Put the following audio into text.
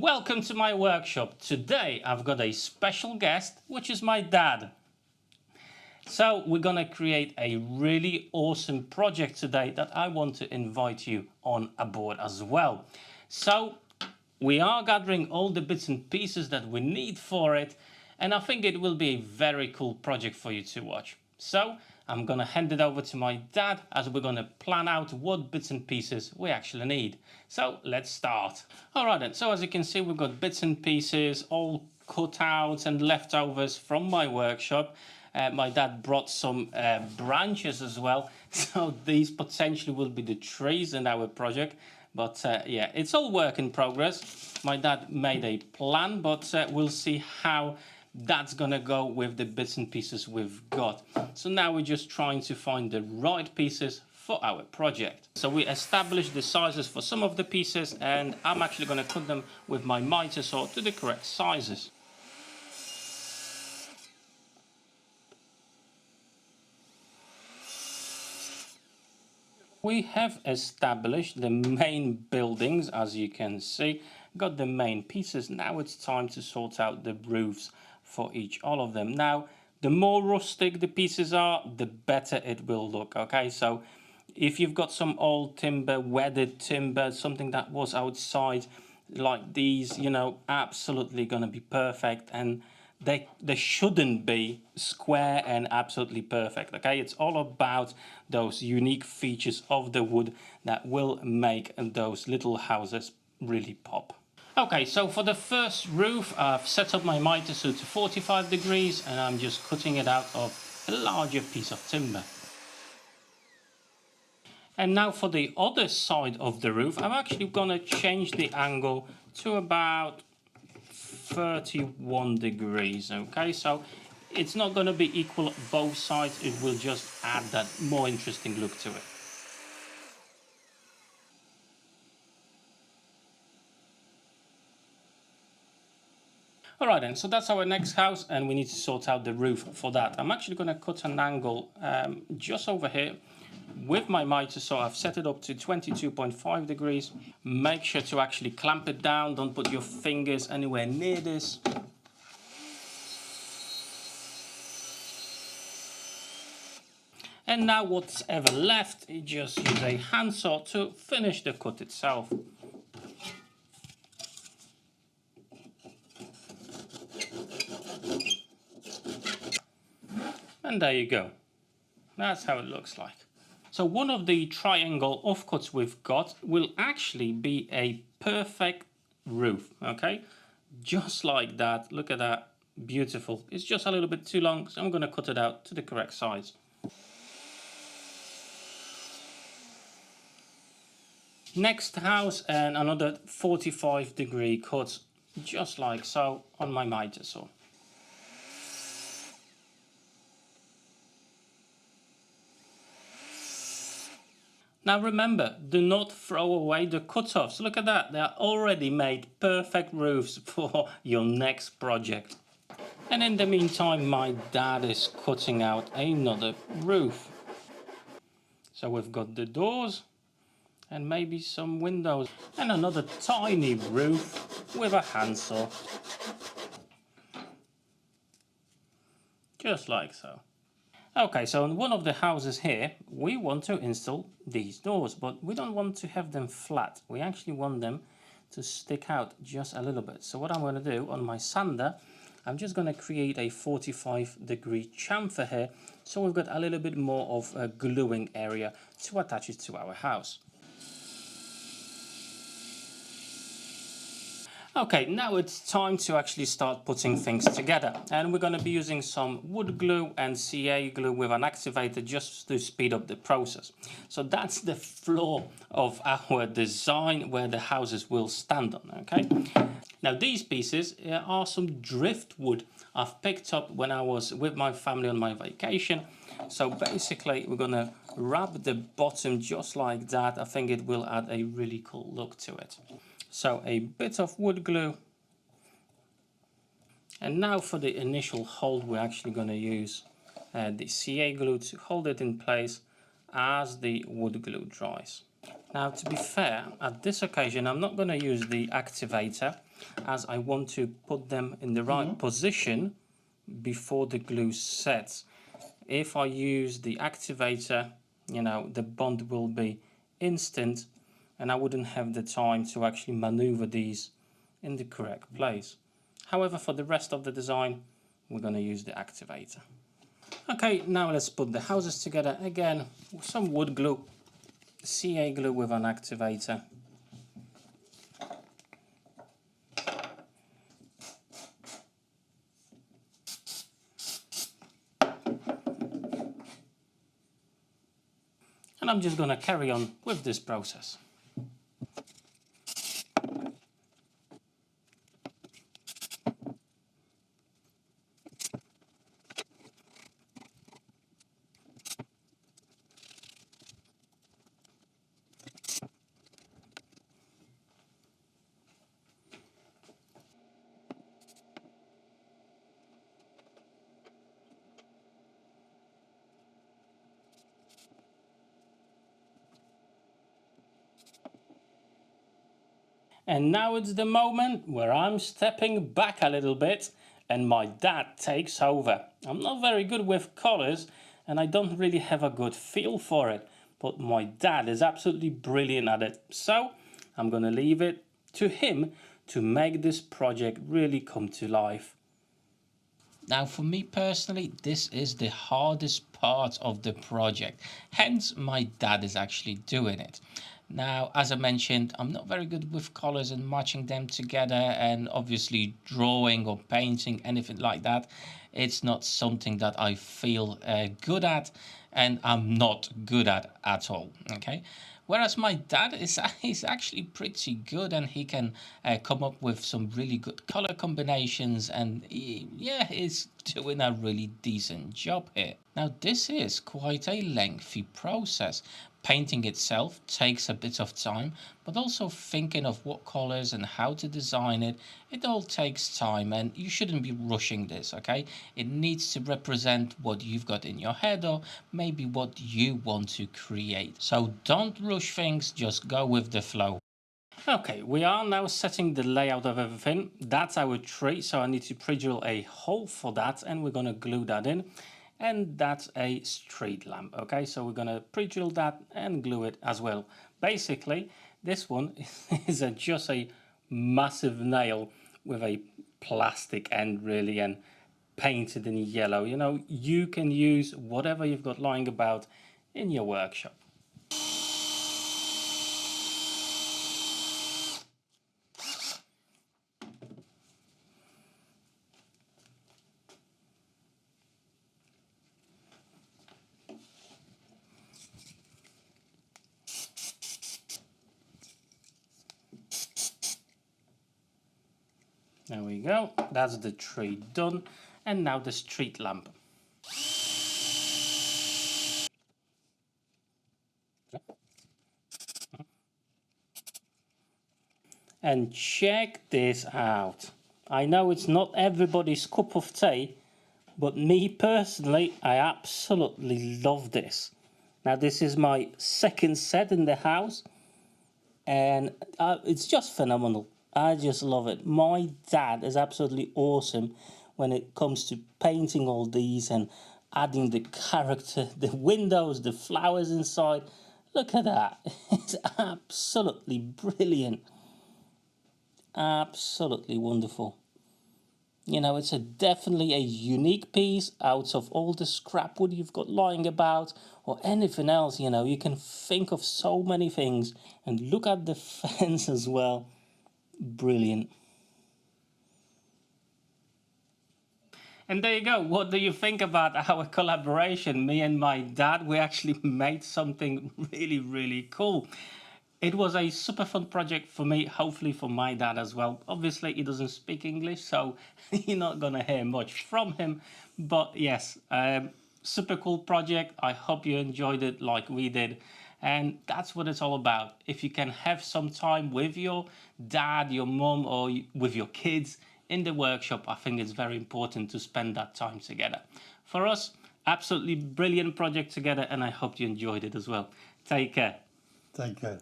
Welcome to my workshop. Today I've got a special guest, which is my dad. So we're gonna create a really awesome project today that I want to invite you on aboard as well. So we are gathering all the bits and pieces that we need for it, and I think it will be a very cool project for you to watch. So I'm gonna hand it over to my dad as we're gonna plan out what bits and pieces we actually need. So let's start. All right then, so as you can see, we've got bits and pieces, all cutouts and leftovers from my workshop. My dad brought some branches as well, so these potentially will be the trees in our project. But yeah, it's all work in progress. My dad made a plan, but we'll see how that's gonna go with the bits and pieces we've got. So now we're just trying to find the right pieces for our project. So we established the sizes for some of the pieces, and I'm actually gonna cut them with my miter saw to the correct sizes. We have established the main buildings, as you can see, got the main pieces. Now it's time to sort out the roofs for all of them. Now, the more rustic the pieces are, the better it will look, okay? So if you've got some old timber, weathered timber, something that was outside like these, you know, absolutely gonna be perfect, and they shouldn't be square and absolutely perfect, okay? It's all about those unique features of the wood that will make those little houses really pop. Okay, so for the first roof, I've set up my miter saw to 45 degrees, and I'm just cutting it out of a larger piece of timber. And now for the other side of the roof, I'm actually gonna change the angle to about 31 degrees, okay? So it's not going to be equal both sides, it will just add that more interesting look to it. Alright then, so that's our next house, and we need to sort out the roof for that. I'm actually going to cut an angle just over here. With my miter saw, I've set it up to 22.5 degrees. Make sure to actually clamp it down, don't put your fingers anywhere near this. And now what's ever left, you just use a handsaw to finish the cut itself. And there you go. That's how it looks like. So one of the triangle offcuts we've got will actually be a perfect roof, okay? Just like that, look at that, beautiful. It's just a little bit too long, so I'm gonna cut it out to the correct size. Next house, and another 45-degree cut, just like so, on my miter saw. Now remember, do not throw away the cut-offs. Look at that, they are already made perfect roofs for your next project. And in the meantime, my dad is cutting out another roof. So we've got the doors, and maybe some windows, and another tiny roof with a handsaw. Just like so. Okay, so in one of the houses here, we want to install these doors, but we don't want to have them flat. We actually want them to stick out just a little bit. So what I'm going to do on my sander, I'm just going to create a 45-degree chamfer here, so we've got a little bit more of a gluing area to attach it to our house. Okay, now it's time to actually start putting things together, and we're going to be using some wood glue and CA glue with an activator just to speed up the process. So that's the floor of our design where the houses will stand on, okay? Now these pieces are some driftwood I've picked up when I was with my family on my vacation. So basically we're going to wrap the bottom just like that. I think it will add a really cool look to it. So a bit of wood glue, and now for the initial hold, we're actually going to use the CA glue to hold it in place as the wood glue dries. Now to be fair, at this occasion I'm not going to use the activator, as I want to put them in the right position before the glue sets. If I use the activator, you know, the bond will be instant and I wouldn't have the time to actually maneuver these in the correct place. However, for the rest of the design, we're going to use the activator. Okay, now let's put the houses together again with some wood glue, CA glue with an activator. And I'm just going to carry on with this process. And now it's the moment where I'm stepping back a little bit and my dad takes over. I'm not very good with colours and I don't really have a good feel for it, but my dad is absolutely brilliant at it. So I'm going to leave it to him to make this project really come to life. Now, for me personally, this is the hardest part of the project. Hence, my dad is actually doing it. Now, as I mentioned, I'm not very good with colors and matching them together, and obviously drawing or painting, anything like that. It's not something that I feel good at, and I'm not good at all. Okay. Whereas my dad is actually pretty good, and he can come up with some really good color combinations, and yeah, he's doing a really decent job here. Now, this is quite a lengthy process. Painting itself takes a bit of time, but also thinking of what colors and how to design it, it all takes time, and you shouldn't be rushing this, okay? It needs to represent what you've got in your head or maybe what you want to create. So don't rush things, just go with the flow. Okay, we are now setting the layout of everything. That's our tree, so I need to pre-drill a hole for that, and we're going to glue that in. And that's a street lamp. Okay, so we're going to pre-drill that and glue it as well. Basically, this one is just a massive nail with a plastic end, really, and painted in yellow. You know, you can use whatever you've got lying about in your workshop. There we go, that's the tree done. And now the street lamp. And check this out. I know it's not everybody's cup of tea, but me personally, I absolutely love this. Now this is my second set in the house, and it's just phenomenal. I just love it. My dad is absolutely awesome when it comes to painting all these and adding the character, the windows, the flowers inside. Look at that. It's absolutely brilliant. Absolutely wonderful. You know, it's definitely a unique piece out of all the scrap wood you've got lying about or anything else. You know, you can think of so many things. And look at the fence as well. Brilliant. And there you go. What do you think about our collaboration? Me and my dad, we actually made something really, really cool. It was a super fun project for me, hopefully for my dad as well. Obviously, he doesn't speak English, so you're not going to hear much from him. But yes, super cool project. I hope you enjoyed it like we did. And that's what it's all about. If you can have some time with your dad, your mum, or with your kids in the workshop, I think it's very important to spend that time together. For us, absolutely brilliant project together, and I hope you enjoyed it as well. Take care. Take care.